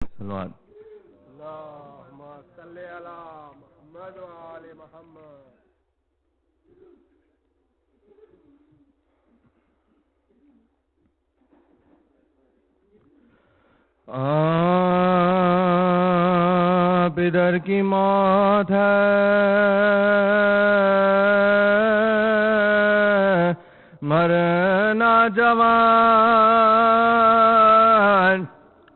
صلوات اللهم صل على محمد وآل محمد. آپ ادھر کی موت ہے مرنا جوان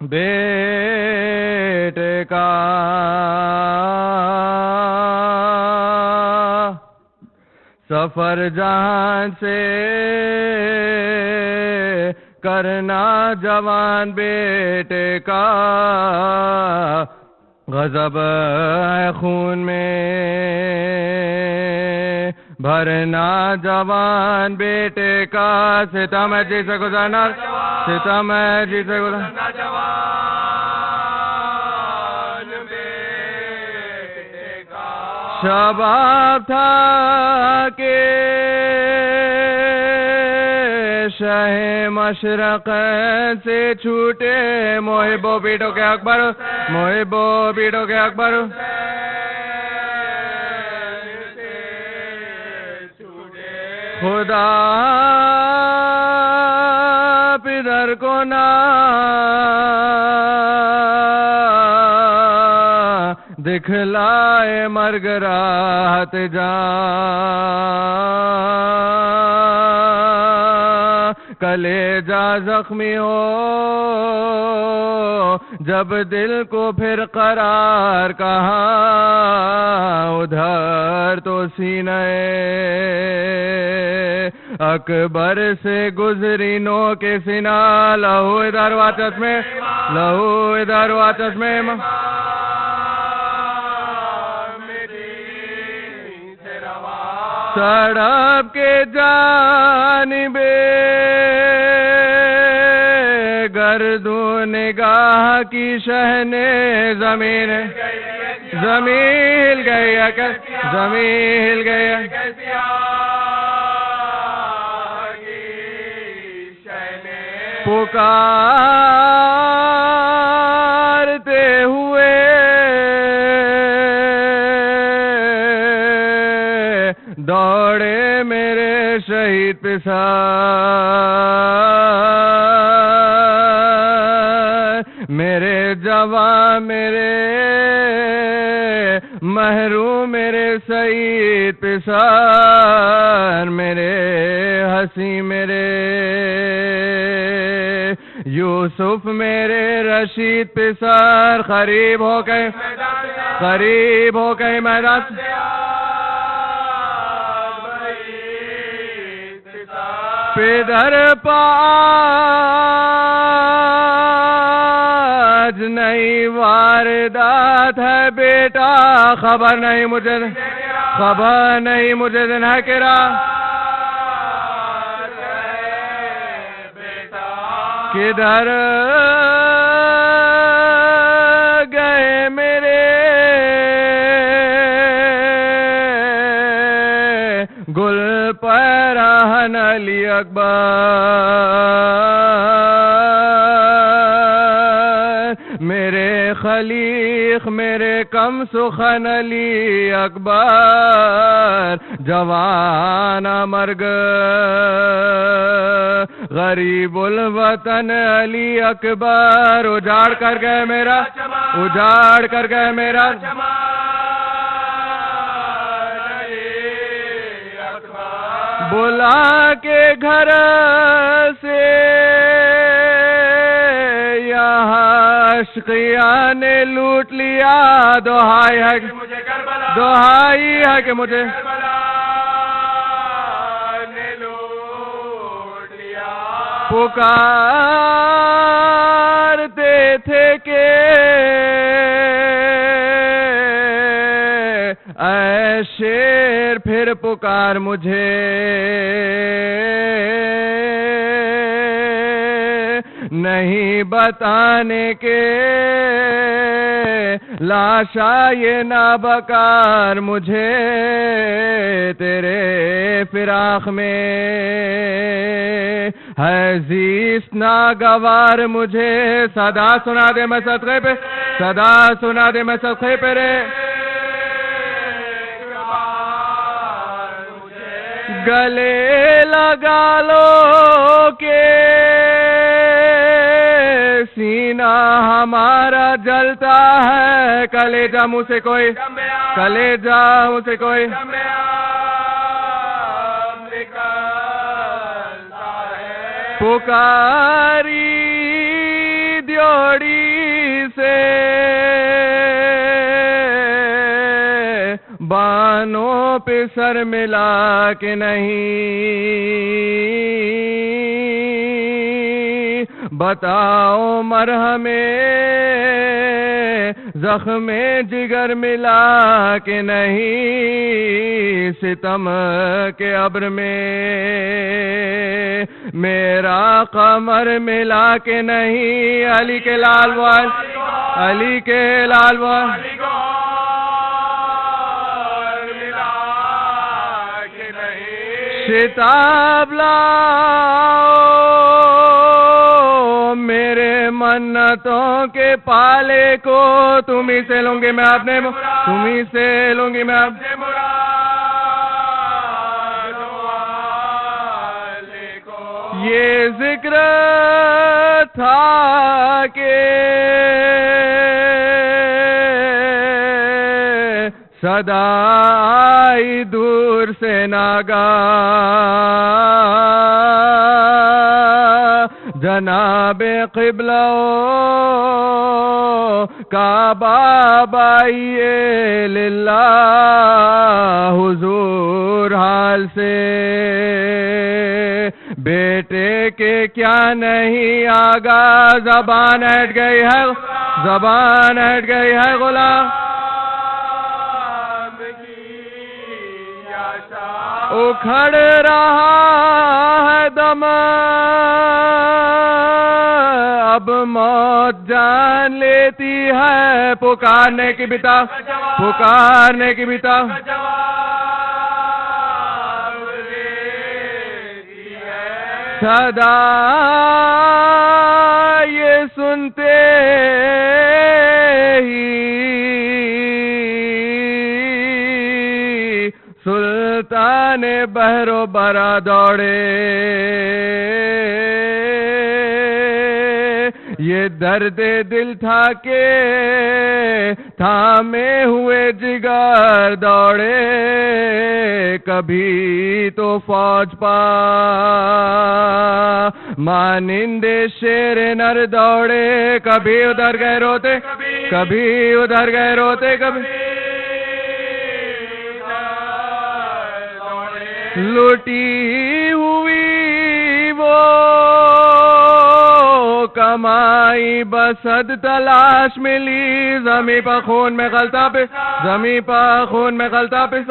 بیٹے کا سفر جہاں سے کرنا جوان بیٹے کا غضب ہے خون میں بھرنا جوان بیٹے کا ستم ہے جی سے گزرنا ستم ہے جی سے گزرنا جوان بیٹے کا شباب تھا کہ شہ مشرق سے چھوٹے محبو بیٹوں کے اکبر محبو بیٹوں کے اکبر خدا پدر کو نہ دکھلائے مرگ رات جان کلیجہ زخمی ہو جب دل کو پھر قرار کہاں ادھر تو سینے اکبر سے گزری نو کے سینہ لہو ادھر واچس میں لہو ادھر واچس میں سڑب کے جانبے گردوں نگاہ کی شہنے زمین زمین گیا زمین گیا پکارتے ہوئے دوڑے میرے شہید پسار میرے جوان میرے محروم میرے شہید پسار میرے ہنسی میرے یوسف میرے رشید پسار قریب ہو گئے میدان پدر پاج نئی واردات ہے بیٹا خبر نہیں مجھے دن ہے کرا کدھر گئے میرے گل پیراہن علی اکبر میرے خلیق میرے کم سخن علی اکبر جوان مرگ غریب الوطن علی اکبر اجاڑ کر گئے میرا بلا کے گھر سے یہاں عشقیاں نے لوٹ لیا دہائی ہے کہ مجھے پکارتے تھے کہ اے شیر پھر پکار مجھے نہیں بتانے کے لاشا یہ نابکار مجھے تیرے فراق میں ہے زیست ناگوار مجھے صدا سنا دے میں صدقے پہ صدا سنا دے میں صدقے پہ رے گلے لگا لو کہ سینہ ہمارا جلتا ہے کلیجہ منہ سے کوئی کلیجہ منہ سے کوئی پکاری دیوڑی سے بانوں پہ سر ملا کے نہیں بتاؤ مرہم زخم جگر ملا کے نہیں ستم کے ابر میں میرا قمر ملا کے نہیں علی کے لال وال علی کے لال وال شتاب لاؤ میرے منتوں کے پالے کو تمہیں سے لوں گی میں اپنے تمہیں سے لوں گی میں اپنے یہ ذکر تھا کہ صدا آئی دور سے ناگا جناب قبلہ کعبہ بائیے للہ حضور حال سے بیٹے کے کیا نہیں آگا زبان ہٹ گئی ہے زبان ہٹ گئی ہے غلام اکھڑ رہا ہے دم اب موت جان لیتی ہے پکارنے کی بتا پکارنے کی بتا صدا یہ سنتے ہی سلطان بحر و برا دوڑے یہ درد دل تھا کہ تھامے ہوئے جگر دوڑے کبھی تو فوج پا مانند شیر نر دوڑے کبھی ادھر گئے روتے کبھی ادھر گئے روتے کبھی لوٹی ہوئی وہ کمائی بسد تلاش ملی زمیں پر خون میں غلطہ پہ زمیں پر خون میں غلطہ پہ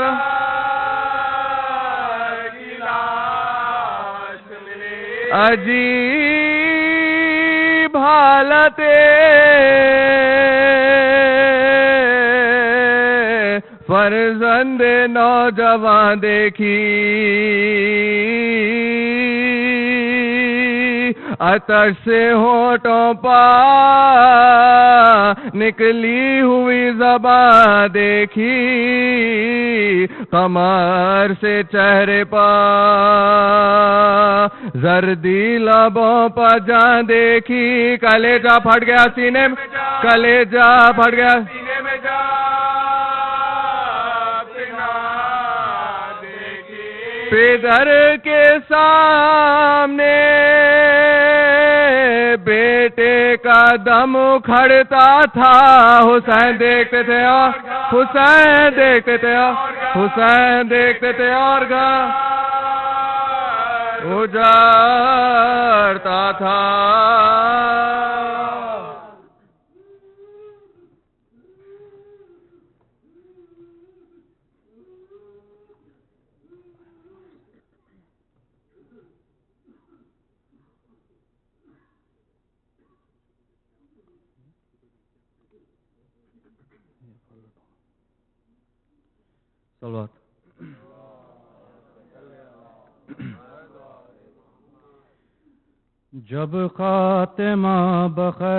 عجیب حالت فرزند نوجوان دیکھی آتش سے ہونٹوں پا نکلی ہوئی زبان دیکھی قمر سے چہرے پا زردی لبوں پا جان دیکھی کلیجہ پھٹ گیا سینے میں کلیجہ پھٹ گیا سینے میں پیدر کے سامنے بیٹے کا دم کھڑتا تھا حسین دیکھتے تھے اور حسین دیکھتے تھے اور حسین دیکھتے تھے اور گھر اجڑتا تھا صلوات جب خاتمہ بخیر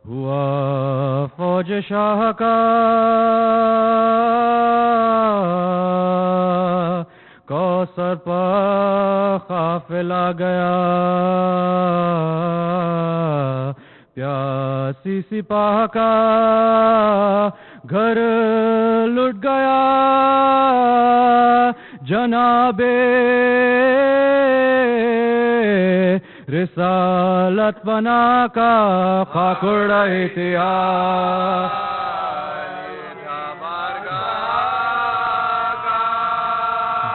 ہوا فوج شاہ کا، کوثر پر قافلہ گیا، پیاسی سپاہ کا گھر لٹ گیا، جناب رسالت بنا کا خاک اڑائی تھیا،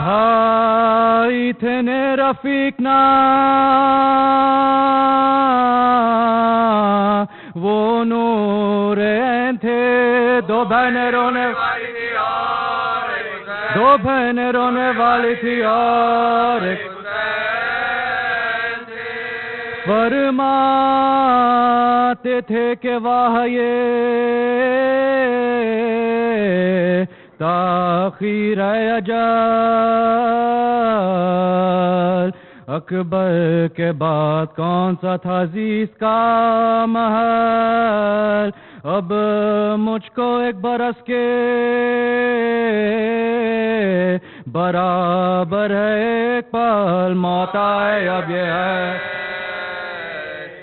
بھائی تھے نے رفیق نا وہ نور عین تھے، دو بہنیں رونے والی تھی اور ایک فرماتے تھے کہ واہ یہ تاخیر اجل، اکبر کے بعد کون سا تھا عزیز کا محل، اب مجھ کو ایک برس کے برابر ہے ایک پل، موت آئے اب یہ ہے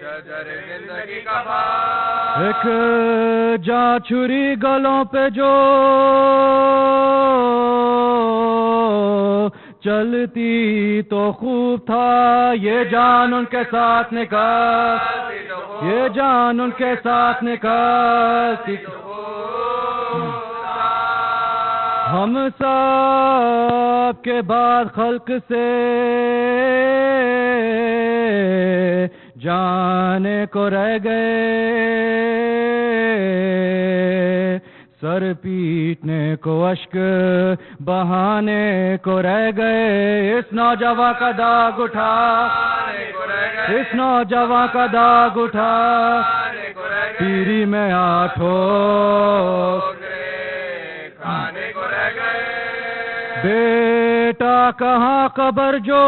شجر زندگی کا پھل، ایک جا چھری گلوں پہ جو چلتی تو خوب تھا، یہ جان ان کے ساتھ نکالتی، یہ جان ان کے ساتھ نکالتی، ہم سب کے بعد خلق سے جانے کو رہ گئے، سر پیٹنے کو اشک بہانے کو رہ گئے، اس نوجوان کا داغ اٹھا، اس نوجوان کا داغ اٹھا، پیری میں آٹھوں بیٹا کہاں قبر جو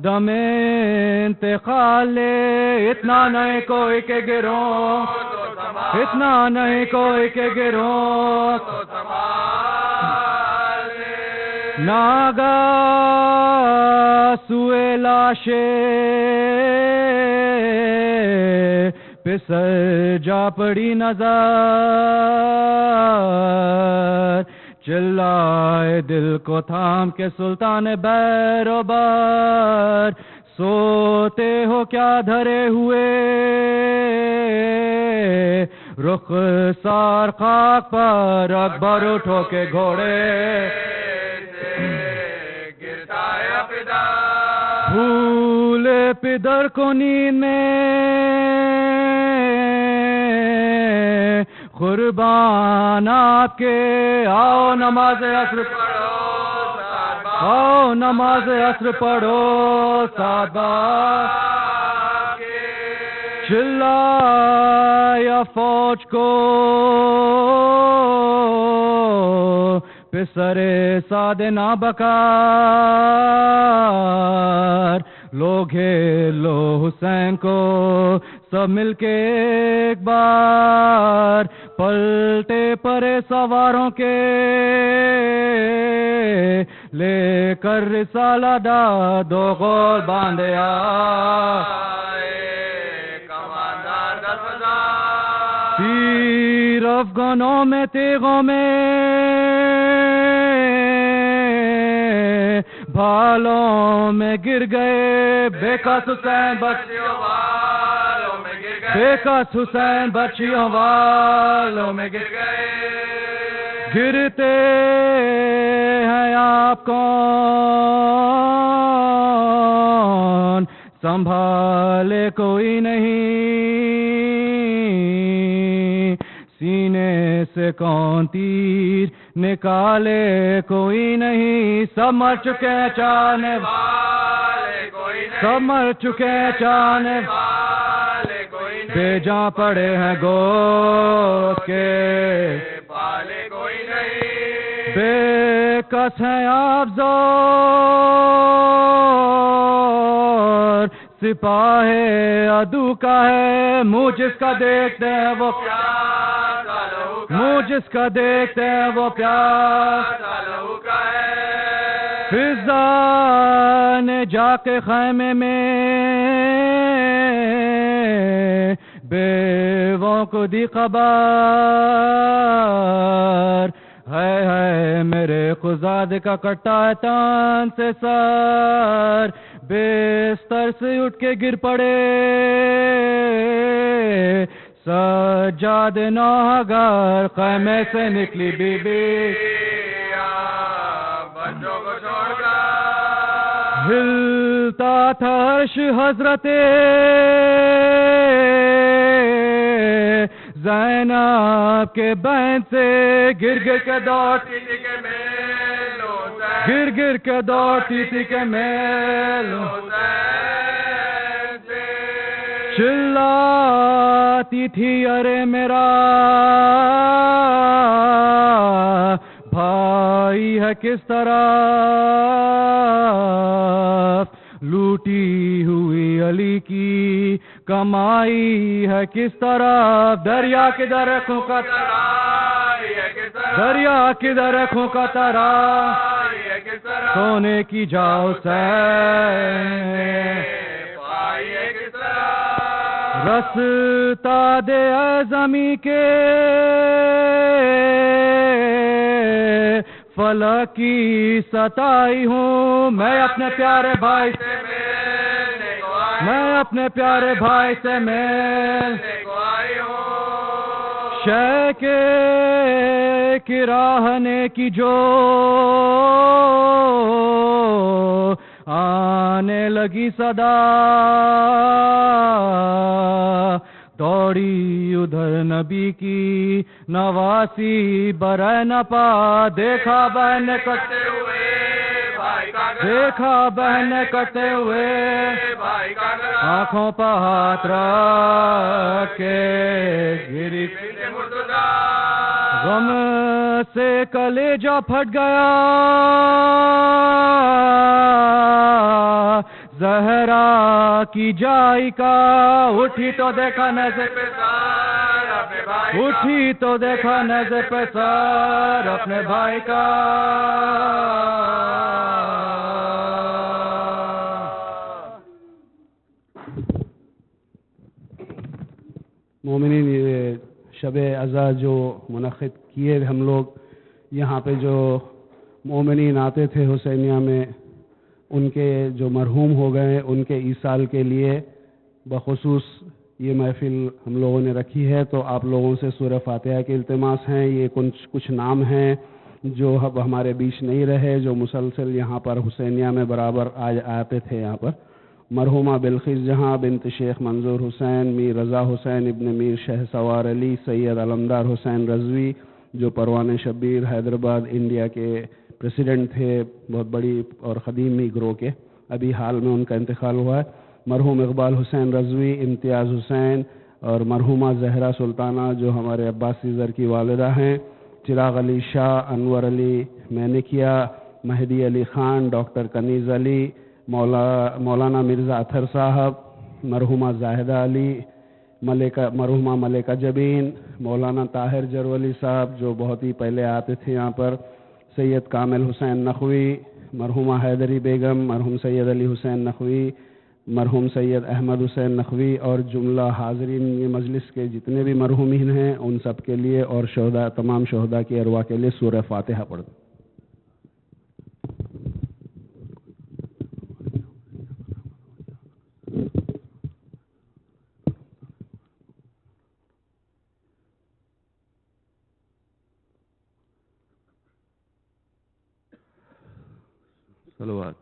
دم انتقال لے، اتنا نہیں کوئی کہ گروں، اتنا نہیں کوئی کہ گروں، ناگاہ سوئے لاشے پسر جا پڑی نظر، چلائے دل کو تھام کے سلطان بیروبر، سوتے ہو کیا دھرے ہوئے رخ سار خاک پر، اکبر اٹھو کے گھوڑے بھولے پدر کو نیند میں، قربان آپ کے آؤ نماز عصر پڑھو، آؤ نماز عصر پڑھو، سادہ چلایا فوج کو پسرے سادے نابکار، لوگ لو حسین کو سب مل کے ایک بار، پلٹے پرے سواروں کے لے کر رسالہ دا دو غول باندھے آئے، کماندار تیر افغانوں میں تیغوں میں بھالوں میں گر گئے، بےکس حسین بچیوں والوں میں گر گئے، بےکس حسین بچیوں والوں میں گر گئے، گرتے ہیں آپ کون سنبھالے کوئی نہیں، سینے سے کون تیر نکالے کوئی نہیں، سب مر چکے چاہنے والے کوئی نہیں، سب مر چکے چاہنے والے کوئی نہیں، بے جاں پڑے ہیں گوشت کے پالے کوئی نہیں، بے کس ہیں آپ زور سپاہ عدو کا ہے منہ جس کا دیکھتے ہیں وہ منہ جس کا دیکھتے ہیں وہ پیار فضا نے جا کے خیمے میں بیووں کو دی خبر ہے میرے خزاد کا کٹا ہے تان سے سر بستر سے اٹھ کے گر پڑے سجاد نوگر خیمے سے نکلی بی بی بچوں کو چھوڑ کر ہلتا تھا عرش حضرت زینب کے بہن سے گر گر کے دوڑتی تھی کہ میلو گر گر کے دوڑتی تھی کہ میلو چلاتی تھی ارے میرا بھائی ہے کس طرح لوٹی ہوئی علی کی کمائی ہے کس طرح دریا کدھر رکھوں کا دریا کدھر رکھوں کا ترا سونے کی جاؤ سے رستا دے زمیں کے فلک کی ستائی ہوں میں اپنے پیارے بھائی سے میں اپنے پیارے بھائی سے شے کے کراہنے کی جو آنے لگی صدا دوڑی ادھر نبی کی نواسی برے نہ پا دیکھا بہن کٹتے ہوئے دیکھا بہن کٹتے ہوئے آنکھوں پہ ہاتھ رکھ کے گری غم سے کلیجہ پھٹ گیا زہرا کی جائی کا اٹھی تو دیکھا نظر پہ سر اٹھی تو دیکھا نظر پہ سر اپنے بھائی کا مومنین یہ شب عزا جو منعقد کیے ہم لوگ یہاں پہ جو مومنین آتے تھے حسینیہ میں ان کے جو مرحوم ہو گئے ان کے ایصال کے لیے بخصوص یہ محفل ہم لوگوں نے رکھی ہے تو آپ لوگوں سے سورہ فاتحہ کے التماس ہیں یہ کچھ نام ہیں جو اب ہمارے بیچ نہیں رہے جو مسلسل یہاں پر حسینیہ میں برابر آتے تھے یہاں پر مرحومہ بلخیس جہاں بنت شیخ منظور حسین میر رضا حسین ابن میر شہ سوار علی سید علمدار حسین رضوی جو پروان شبیر حیدرآباد انڈیا کے پریسیڈنٹ تھے بہت بڑی اور قدیمی گروہ کے ابھی حال میں ان کا انتقال ہوا ہے مرحوم اقبال حسین رضوی امتیاز حسین اور مرحومہ زہرا سلطانہ جو ہمارے عباس سیزر کی والدہ ہیں چراغ علی شاہ انور علی مینکیا مہدی علی خان ڈاکٹر کنیز علی مولانا مرزا اطہر صاحب مرحومہ زاہدہ علی مرحومہ ملکہ جبین مولانا طاہر جرولی صاحب جو بہت ہی پہلے آتے تھے یہاں پر سید کامل حسین نقوی مرحومہ حیدری بیگم مرحوم سید علی حسین نقوی مرحوم سید احمد حسین نقوی اور جملہ حاضرین مجلس کے جتنے بھی مرحومین ہیں ان سب کے لیے اور شہداء تمام شہداء کی ارواح کے لیے سورہ فاتحہ پڑھ دیں صلوات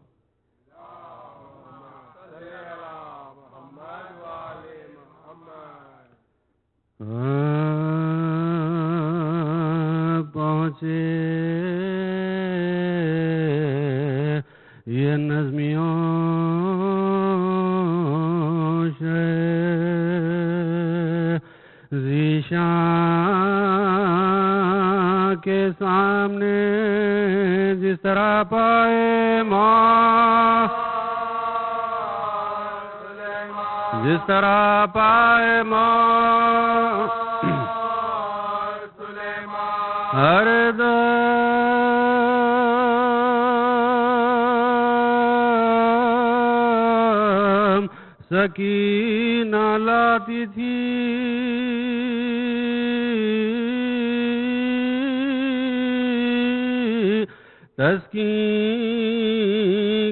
پہنچے یہ نظمیوں ذیشان کے سامنے پائے ماں جس طرح پائے ماں ہر دم سکینہ لاتی تھی تسکین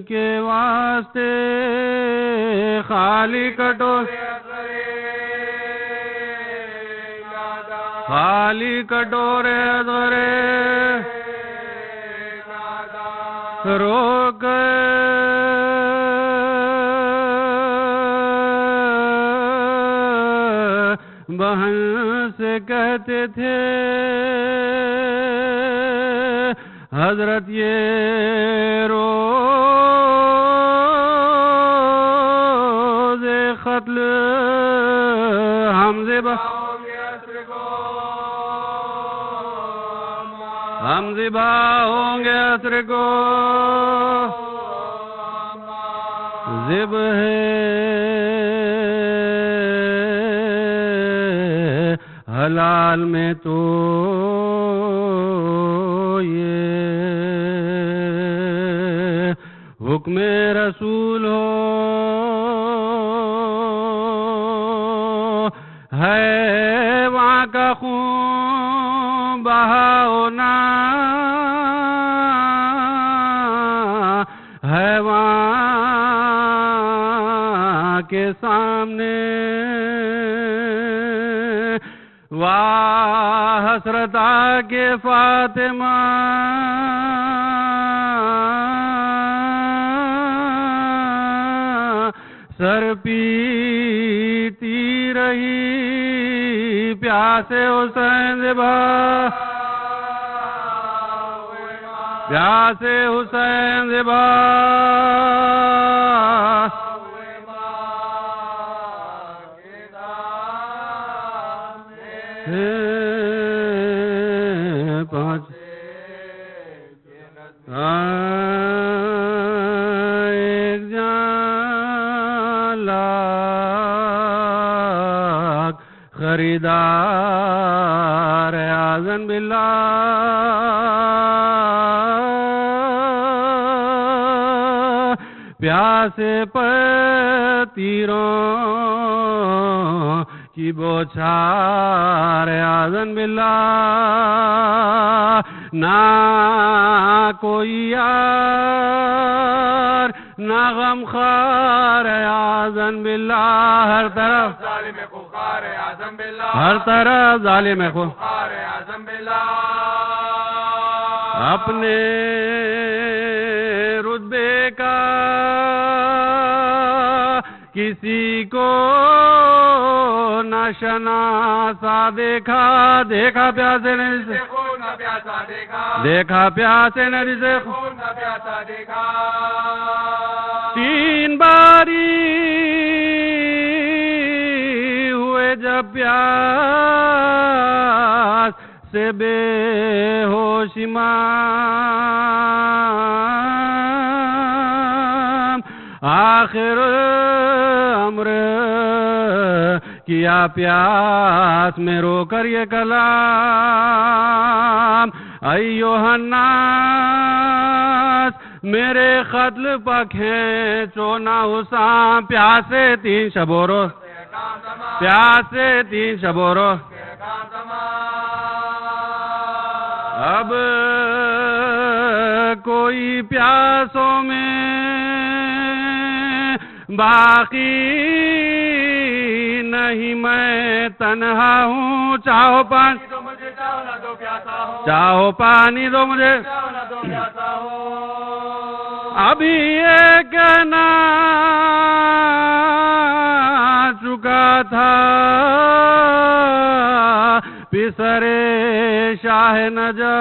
کے واسطے خالی کٹورے ادھرے روک بہن سے کہتے تھے حضرت یہ روز قتل ہم ذبح ہوں گے عصر کو ذبح حلال میں تو یہ حکم رسول ہو ہے وہاں کا خون بہاؤنا ہے وہاں کے سامنے واہ حسرت کے فاطمہ سر پیتی رہی پیاسے حسین زبا پیاسے حسین زبا پانچ ایک جان لاکھ خریدار اعظم باللہ پیاسے پر تیروں کی بوچھار اعظم باللہ نہ کوئی یار نہ غمخوار اعظم باللہ ہر طرف ظالم خوار اعظم باللہ ہر طرف ظالم خوار اعظم باللہ اپنے رتبے کا کسی کو نہ شناسا دیکھا پیاسے نے دیکھا پیاسے نے تین باری ہوئے جب پیاس سے بے ہوش امام آخر امر کیا پیاس میں رو کر یہ کلام ایوہ الناس میرے قتل پر کھینچو نہ حسام پیاسے تین شب و روز پیاسے تین شب و روز اب کوئی پیاسوں میں باقی نہیں میں تنہا ہوں چاہو پانی دو مجھے ابھی یہ کہنا چکا تھا پسرے شاہ نجف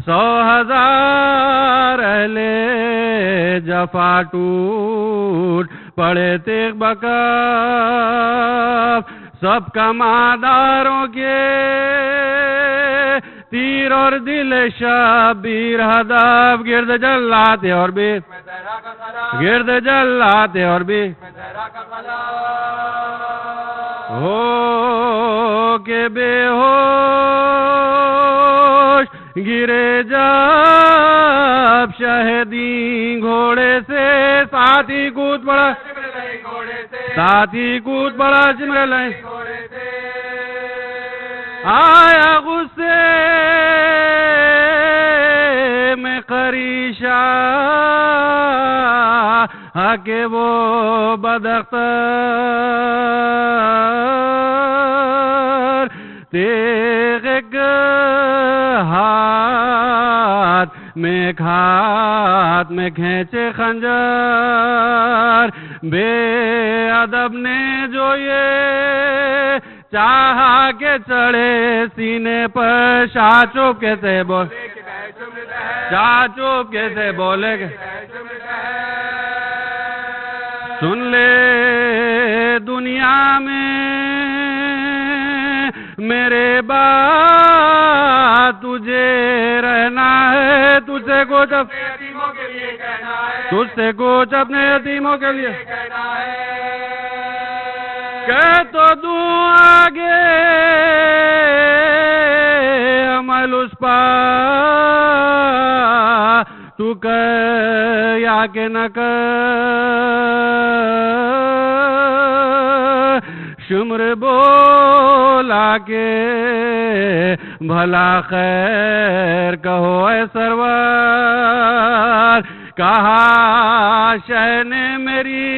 100,000 اہل جفا ٹوٹ پڑے تیغ بکف سب کماداروں کے تیر اور دل شبیر ہدف گرد جلاتے اور بھی گرد جلاتے اور بھی ہو کے بے ہوش گرے جب شہدی گھوڑے سے ساتھی کود پڑا ساتھی کود پڑا سمر لائیں آیا غصے میں قریشہ کہ وہ بداختر تیغ ہاتھ میں کھینچے خنجر بے ادب نے جو یہ چاہا کہ چڑھے سینے پر شاہ چوب کیسے بول شاہ چوب کیسے بولے گے سن لے دنیا میں میرے بات تجھے رہنا ہے تجھ سے کچھ اپنے یتیموں کے لیے کہ تو دوں آگے عمل اس پر تو کر یا کہ نہ کر شمر بولا کے بھلا خیر کہو اے سرور کہا شہ نے میری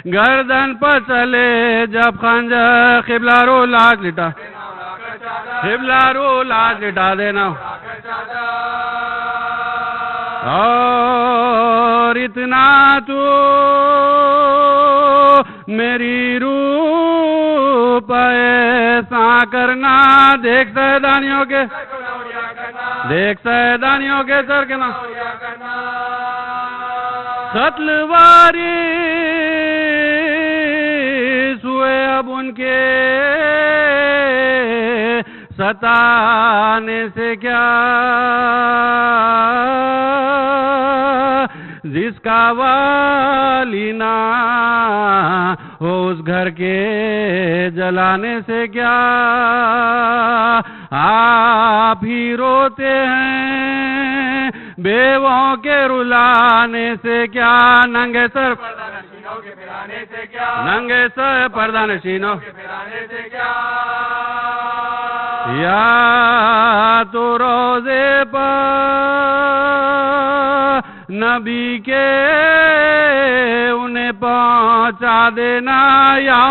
گردن پر چلے جب خنجر قبلہ رو لاج لٹا قبلہ رو لاج لٹا دینا اور اتنا تو میری روح پہ ایسا کرنا دیکھ سیدانیوں کے سر کے نا قتل وارث ہوئے اب ان کے ستانے سے کیا جس کا والی نہ ہو اس گھر کے جلانے سے کیا آپ ہی روتے ہیں بیووں کے رلانے سے کیا ننگے سر پردہ نشینوں یا تو روزے پر نبی کے انہیں پہنچا دینا یا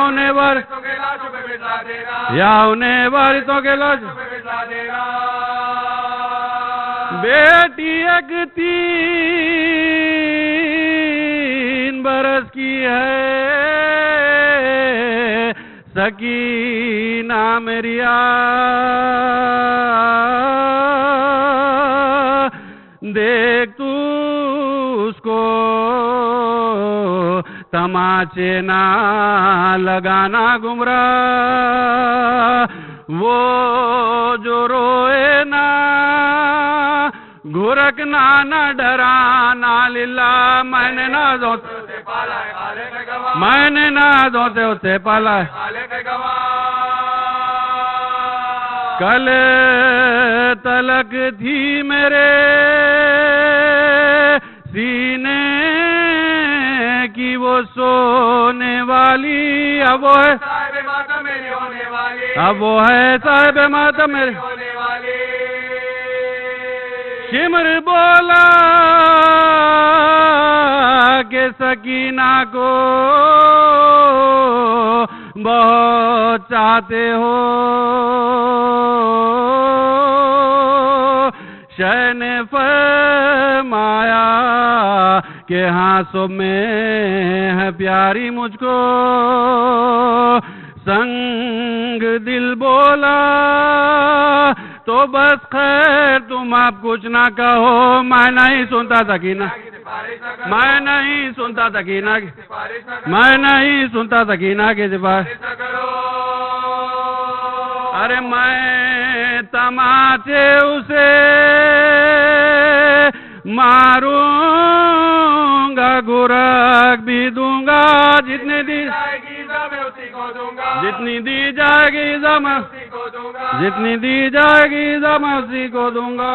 انہیں وارثوں کے لاش بیٹی ایک 3 برس کی ہے سکینہ میری دیکھ تو اس کو تماچے نہ لگانا گمراہ وہ جو روئے نہ گھرکنا نہ ڈرانا للہ میں نے نازوں سے اسے پالا ہے کل تلک تھی میرے سینے کی وہ سونے والی اب وہ ہے صاحب ماتم میرے شمر بولا کہ سکینہ کو بہت چاہتے ہو شہ نے فرمایا کہ ہاں سب میں ہے پیاری مجھ کو سنگ دل بولا تو بس خیر تم اب کچھ نہ کہو میں نہیں سنتا سکینہ میں نہیں سنتا سکینہ کی سفارش ارے میں تماچے اسے ماروں گا گرگ بھی دوں گا جتنی دی جائے گی میں اسی کو دوں گا جتنی دی جائے گی میں اسی کو دوں گا جتنی دی جائے گی میں اسی کو دوں گا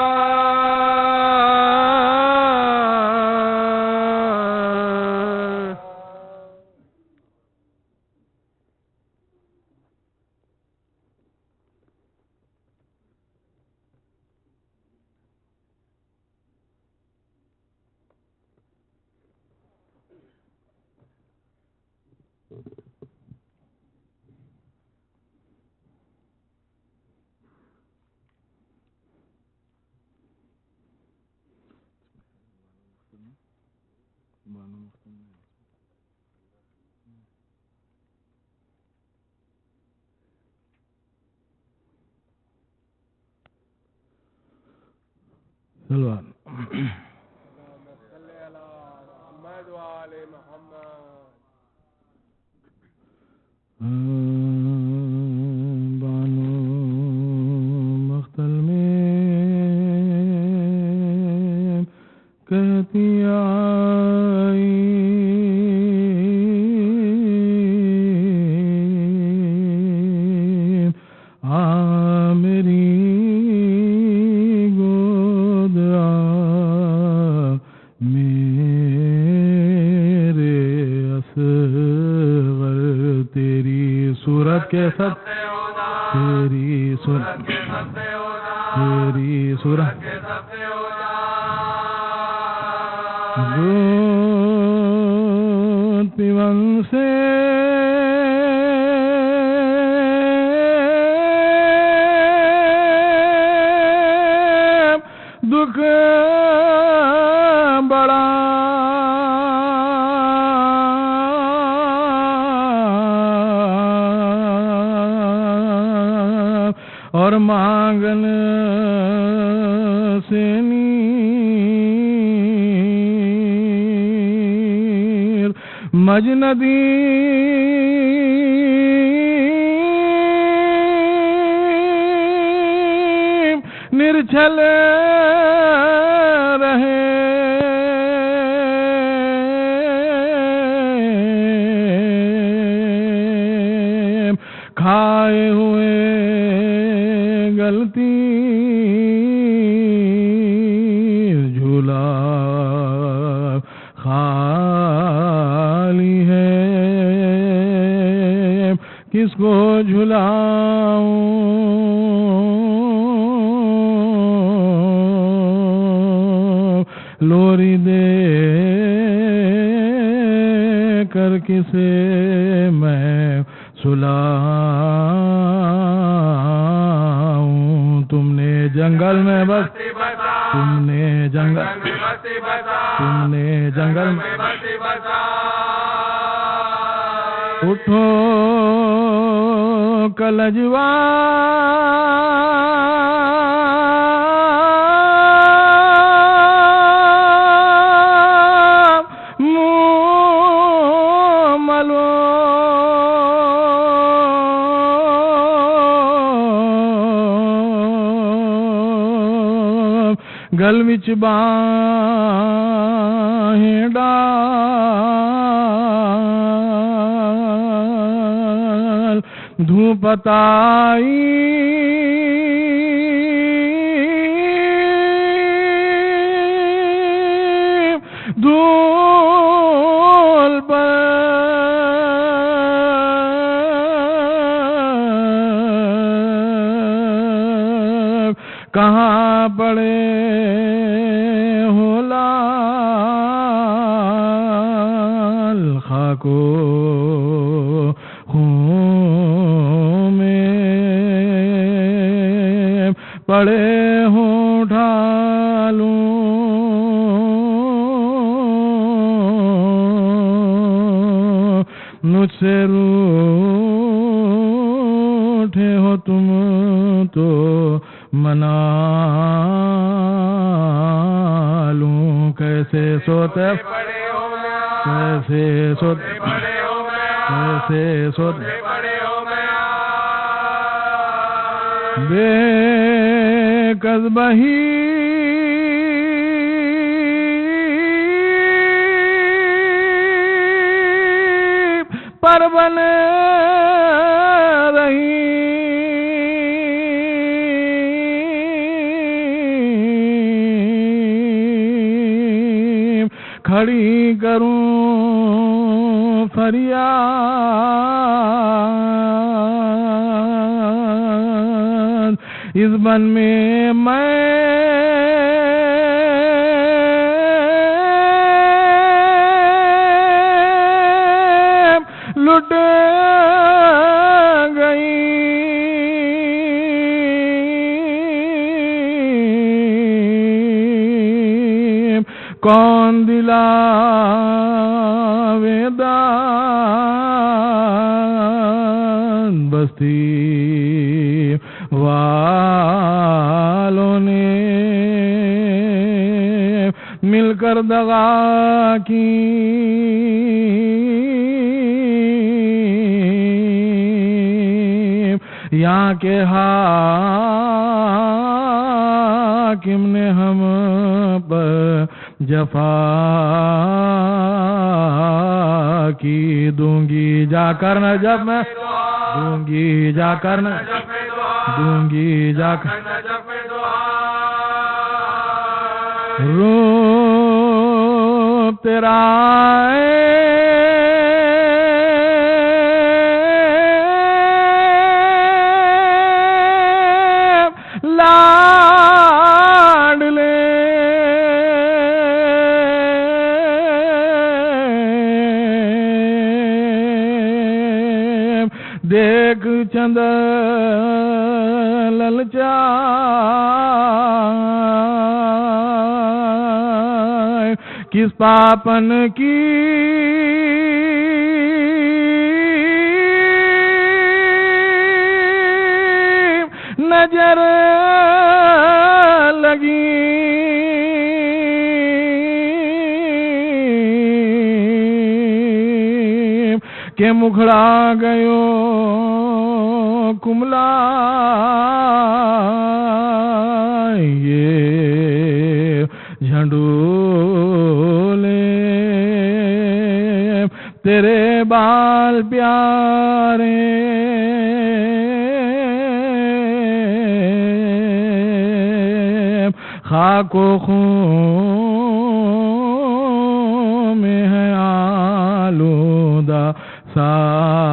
اللهم صل على محمد وآل محمد بانو مختل میں کہتی آئی میری صورت کے سب تیری صورت تیری صورت دودھ پیون سے دکھ بڑا اور مانگن سے نیر مجندی نرچھل رہے کھائے ہوئے غلطی جھولا خالی ہے کس کو جھلاؤں لوری دے کر کسے میں سلاؤں تم نے جنگل میں بس تم نے جنگل میں اٹھو کلجوا گل وچ باہیں ڈال دھوپ آئی دھول پر کہاں پڑے ہو لال خاکو خون میں پڑے ہوں ڈھالوں مجھ سے روٹھے ہو تم تو منا لوں کیسے سوتے کیسے سوتے کیسے سوتے بے قذبہی پر بنے رہی کھڑی کروں فریاد اس بن میں لٹ گئی کون دلاویدان بستی والوں نے مل کر دغا کی یہاں کے حاکم نے ہم پر جفا کی دوں گی جا کر نہ جب میں دوں گی جا کر نہ دوں گی جا کر روپ تیرا دیکھ چند للچائے کس پاپن کی نظر لگی کہ مکھڑا گیو کملا یہ جھنڈولے تیرے بال پیارے خاک و خون میں ہے آلودہ سارے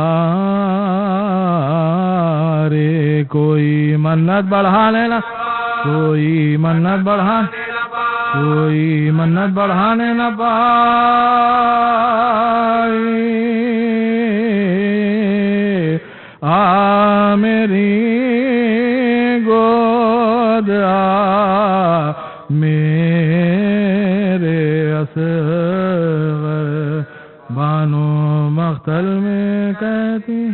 کوئی منت بڑھا لینا کوئی منت بڑھا کوئی منت بڑھانے نہ پائے آ میری گود آ میرے اصغر بانو مختل میں کہتی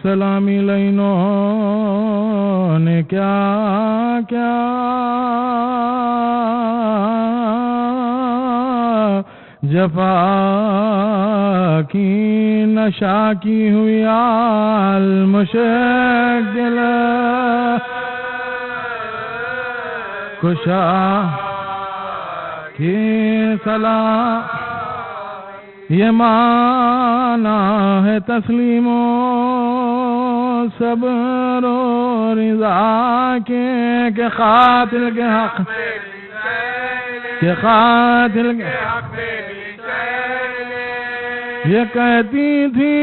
سلامی لینوں نے کیا کیا جفا کی نشا کی ہوئی المشکل کشا کی سلام یہ مانا ہے تسلیم و صبر و رضا کے قاتل کے حق کے قاتل کے حق یہ کہتی تھی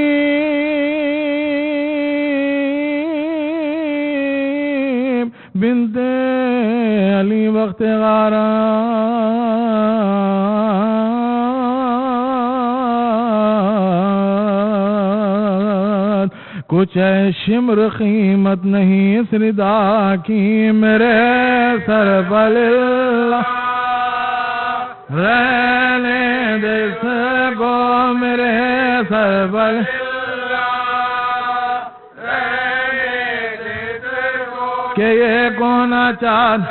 بنت علی وقت غارہ کچھ شمر قیمت نہیں اس ردا کی میرے سر پر رہنے دے سکو میرے سر پر کہ یہ کون چاند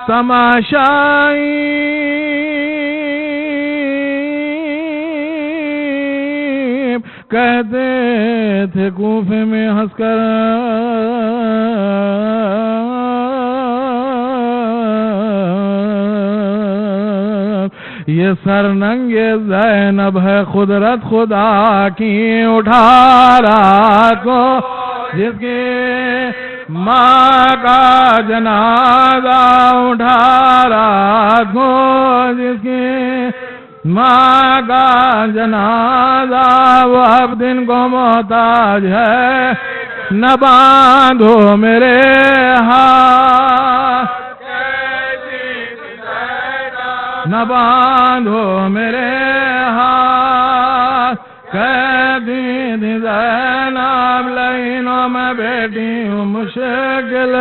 تماشائی کہتے تھے کوفے میں ہنس کر یہ سرننگ زینب ہے قدرت خدا کی، اٹھا رات کو جس کی ماں کا جنازہ، اٹھا رات کو جس کی ماں کا جنازہ، وہ اب دن کو محتاج ہے، نہ باندھو میرے ہاتھ، نہ باندھو میرے ہاتھ، قیدی تھی زینب لینوں میں بیٹی ہوں مشکل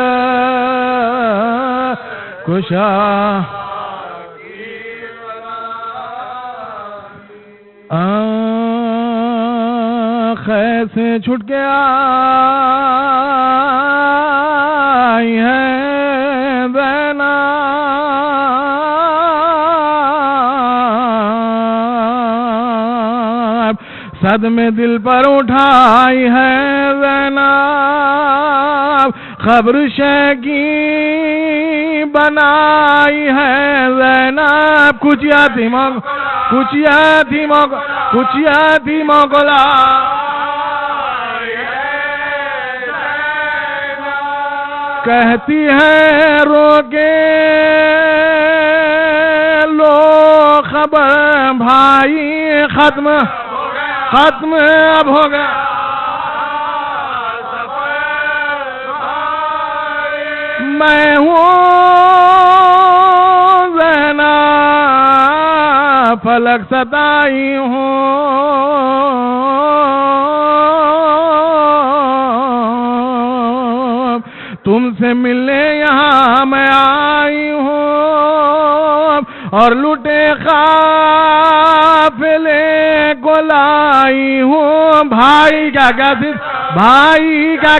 کشا، خیر سے چھٹ کے آئی ہے زینب، صدمے دل پر اٹھائی ہے زینب، خبر شکی بنائی ہے زینب، کچیا تھی موگلا کہتی ہے رو کے لو خبر بھائی، ختم اب ہو گیا، میں ہوں زینب فلک ستائی ہوں، تم سے ملنے یہاں میں آئی ہوں، اور لٹے قافلے کو لائی ہوں، بھائی کا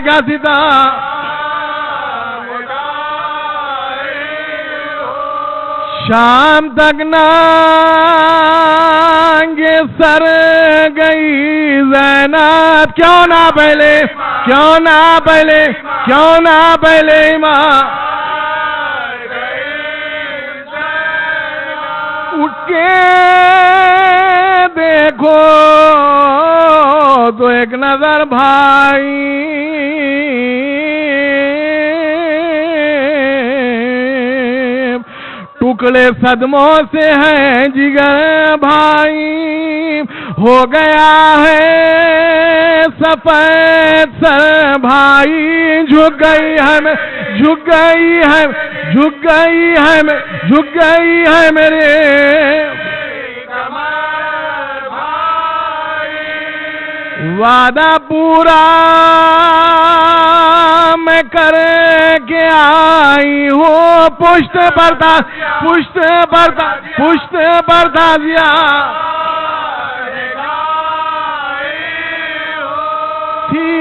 کیا ستا شام تک نانگے سر گئی زینب، کیوں نہ پہلے ماں اٹھ کے دیکھو تو ایک نظر بھائی، ٹکڑے صدموں سے ہیں جگر بھائی، ہو گیا ہے سفید سر بھائی، جھک گئی ہے میرے وعدہ پورا میں کر کے آئی ہوں، پشت پر تازیہ تھی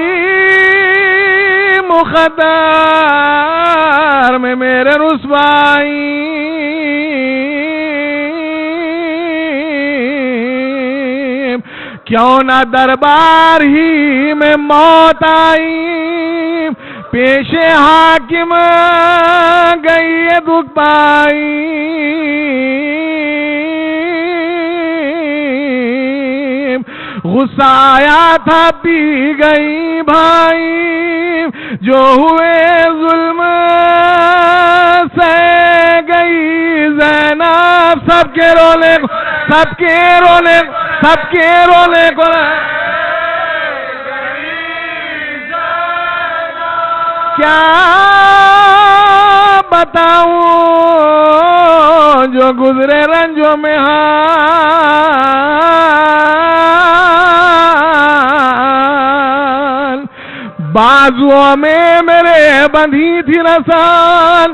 مقدر میں میرے رسوائی، کیوں نہ دربار ہی میں موت آئی، پیش حاکم گئی دکھ پائی، غصہ آیا تھا پی گئی بھائی، جو ہوئے ظلم سے گئی زینب، سب کے رونے کو کیا بتاؤں جو گزرے رنجوں میں حال، بازوؤں میں میرے بندھی تھی رسان،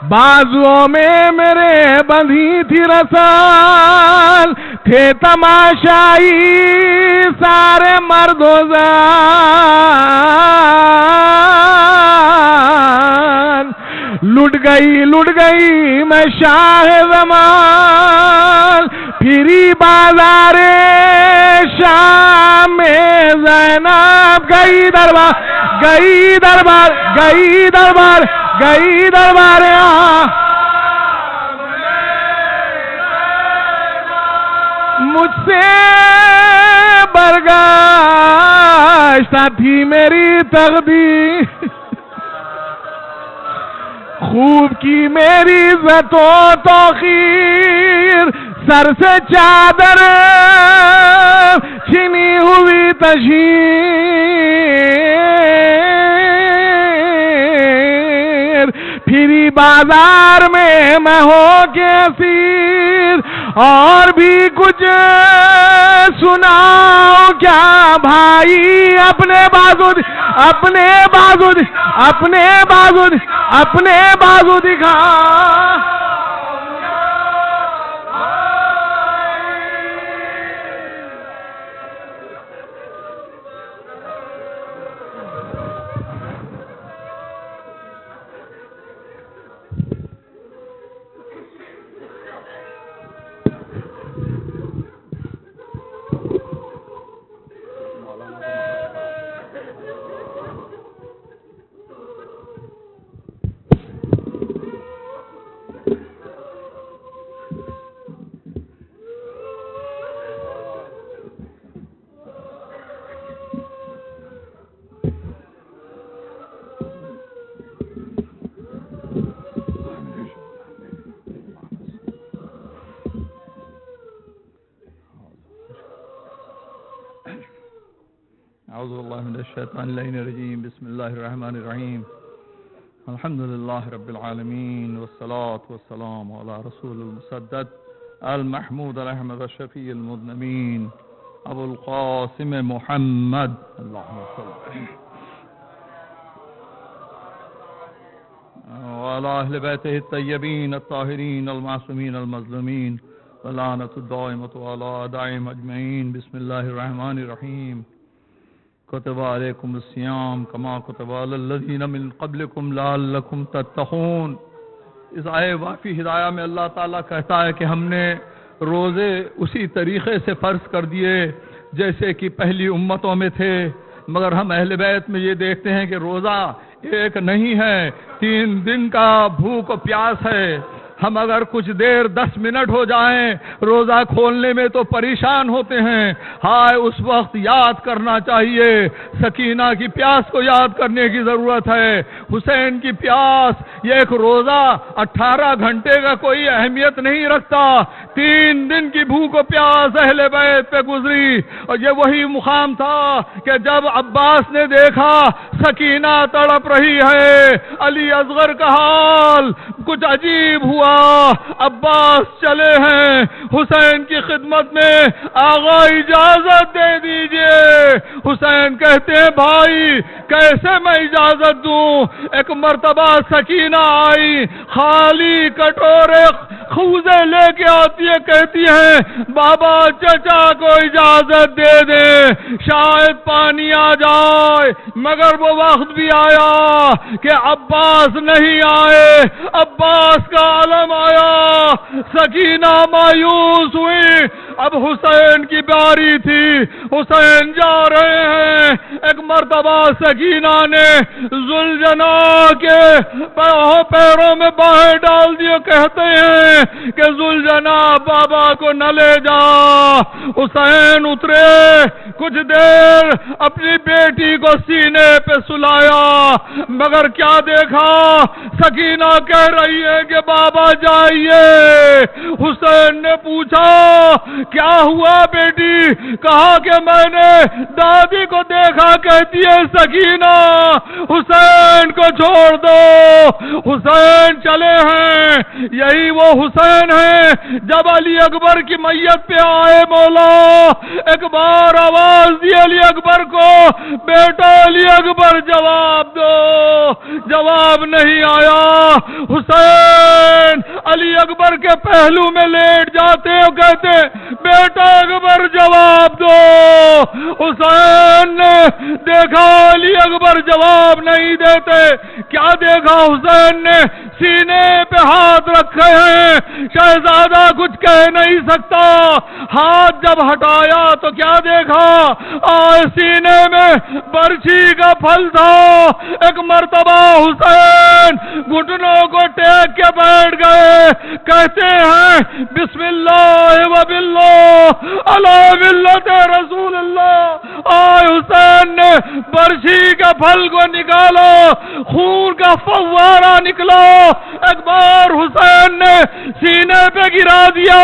بازوؤں میں میرے بندھی تھی رسان، تھے تماشائی سارے مرد و زان، لٹ گئی میں شاہ زمان، پھری بازار شام میں زینب گئی دربار گئی دربار گئی دربار گئی دربار مجھ سے برگشتہ تھی میری تقدیر خوب کی میری عزت و توقیر سر سے چادر چھنی ہوئی تشہیر پھری بازار میں ہو کے اسیر اور بھی کچھ سناؤ کیا بھائی اپنے بازو اپنے بازو اپنے بازو اپنے بازو دکھا اعوذ باللہ من الشیطان الرجیم بسم اللہ الرحمن الرحیم الحمد للہ رب العالمین والصلاة والسلام علی رسول المسدد المحمود الاحمد الشفیع المذنبین ابو القاسم محمد اللہم صل وعلى اہل بیتہ الطیبین الطاہرین المعصومین المظلومین واللعنۃ الدائمۃ علی اعدائهم اجمعین بسم اللہ الرحمن الرحیم کتب علیکم الصیام کما کتب علی الذین من قبلکم لعلکم تتقون۔ اس آئے واقعی ہدایہ میں اللہ تعالیٰ کہتا ہے کہ ہم نے روزے اسی طریقے سے فرض کر دیے جیسے کہ پہلی امتوں میں تھے، مگر ہم اہل بیت میں یہ دیکھتے ہیں کہ روزہ ایک نہیں ہے، 3 دن کا بھوک و پیاس ہے۔ ہم اگر کچھ دیر 10 منٹ ہو جائیں روزہ کھولنے میں تو پریشان ہوتے ہیں۔ ہائے اس وقت یاد کرنا چاہیے، سکینہ کی پیاس کو یاد کرنے کی ضرورت ہے، حسین کی پیاس۔ یہ ایک روزہ 18 گھنٹے کا کوئی اہمیت نہیں رکھتا، 3 دن کی بھوک و پیاس اہل بیت پہ گزری۔ اور یہ وہی مقام تھا کہ جب عباس نے دیکھا سکینہ تڑپ رہی ہے، علی اصغر کا حال کچھ عجیب ہوا۔ عباس چلے ہیں حسین کی خدمت میں، آغا اجازت دے دیجئے۔ حسین کہتے ہیں بھائی کیسے میں اجازت دوں؟ ایک مرتبہ سکینہ آئی، خالی کٹورے خوزے لے کے آتی ہے، کہتی ہے بابا چچا کو اجازت دے دیں شاید پانی آ جائے، مگر وہ وقت بھی آیا کہ عباس نہیں آئے، عباس کا عالم آیا، سکینہ مایوس ہوئی۔ اب حسین کی باری تھی، حسین جا رہے ہیں۔ ایک مرتبہ سکینہ نے ذوالجنا کے پیروں میں باہیں ڈال دیے، کہتے ہیں کہ ذوالجنا بابا کو نہ لے جا۔ حسین اترے، کچھ دیر اپنی بیٹی کو سینے پہ سلایا، مگر کیا دیکھا؟ سکینہ کہہ رہی ہے کہ بابا جائیے۔ حسین نے پوچھا کیا ہوا بیٹی؟ کہا کہ میں نے دادی کو دیکھا، کہتی ہے سکینہ حسین کو چھوڑ دو۔ حسین چلے ہیں، یہی وہ حسین ہیں جب علی اکبر کی میت پہ آئے مولا، ایک بار آواز دی علی اکبر کو، بیٹا علی اکبر جواب دو، جواب نہیں آیا۔ حسین علی اکبر کے پہلو میں لیٹ جاتے اور کہتے بیٹا اکبر جواب دو. حسین نے دیکھا علی اکبر جواب نہیں دیتے. کیا دیکھا حسین نے؟ سینے پہ ہاتھ رکھے ہیں. شہزادہ کچھ کہہ نہیں سکتا. ہاتھ جب ہٹایا تو کیا دیکھا؟ سینے میں برچھی کا پھل تھا. ایک مرتبہ حسین گھٹنوں کو ٹیک کے بیٹھ گئے. کہتے ہیں بسم اللہ و باللہ علی ملت رسول اللہ. حسین نے برچھی کا پھل کو نکالا. خون کا فوارہ نکلا. ایک بار حسین نے سینے پہ گرا دیا.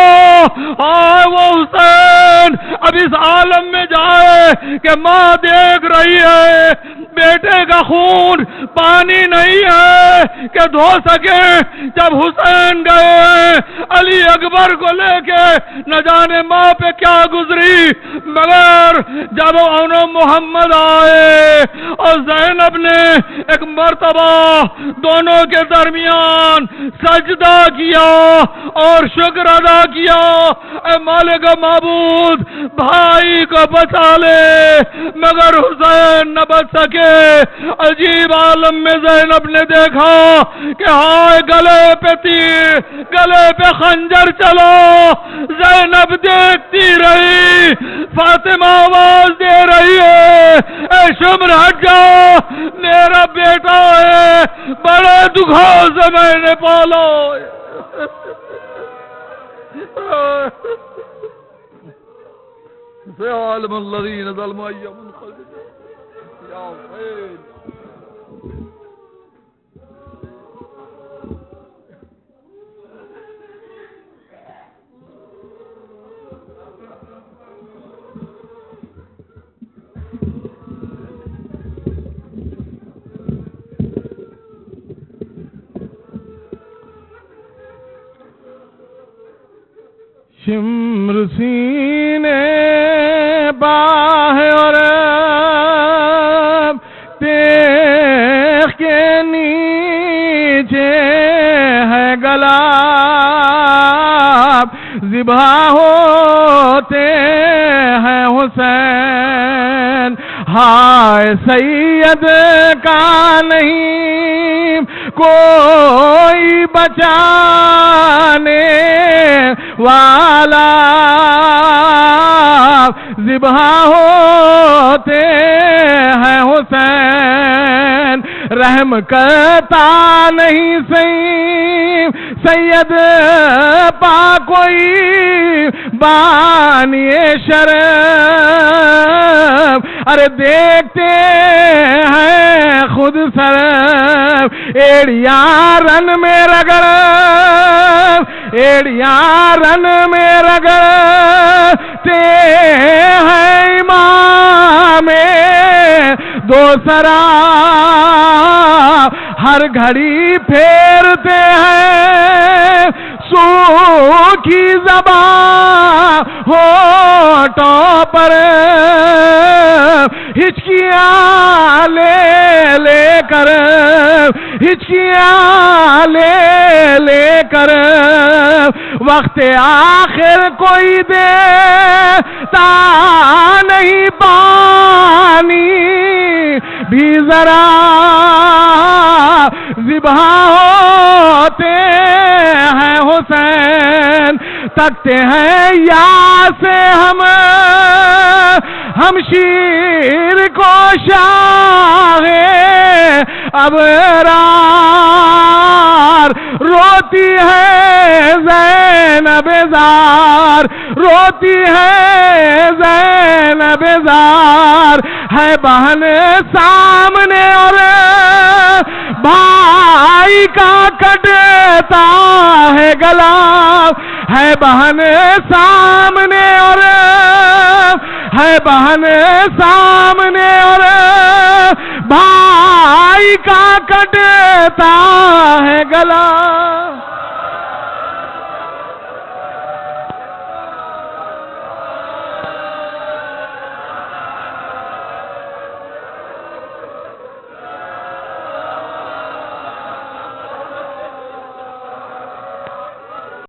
وہ حسین اب اس عالم میں جائے کہ ماں دیکھ رہی ہے بیٹے کا خون پانی نہیں ہے کہ دھو سکے. جب حسین گئے علی اکبر کو لے کے نہ جانے ماں پہ کیا گزری، مگر جب محمد آئے اور زینب نے ایک مرتبہ دونوں کے درمیان سجدہ کیا اور شکر ادا کیا، اے مالک معبود بھائی کو بچا لے، مگر حسین نہ بچ سکے. عجیب عالم میں زینب نے دیکھا کہ ہائے گلے پہ تیر، گلے پہ خنجر چلا. زینب دیکھتی رہی. فاطمہ آواز دے رہی ہے اے شمر ہٹ جا، میرا بیٹا ہے، بڑے دکھوں سے میں نے پالا. سے عالم الذین ظلموا ایہم یا حسین. شمر سینے باہ اور تیغ کے نیچے ہے گلا، ذبح ہوتے ہیں حسین. ہائے سید کا نہیں کوئی بچانے والا، ذبح ہوتے ہیں حسین. رحم کرتا نہیں سید پا کوئی بانی شرم. ارے دیکھتے ہیں خود سر ایڑیاں رن میں رگڑ، ایڑیاں رن میں رگڑتے ہیں امام دو سرا. ہر گھڑی پھیرتے ہیں سوکھی زبان ہونٹوں پر، ہچکیاں لے لے کر، ہچکیاں لے لے کر. وقت آخر کوئی دیتا نہیں پانی بھی ذرا، ذبح ہوتے ہیں حسین. تکتے ہیں یا سے ہم شیر کو شاہ ابرار. روتی ہے زینب زار، روتی ہے زینب زار. ہے بہن سامنے اور بھائی کا کٹتا ہے گلا. ہے بہن سامنے اور ہے بہن سامنے اور بھائی کا کٹتا ہے گلا.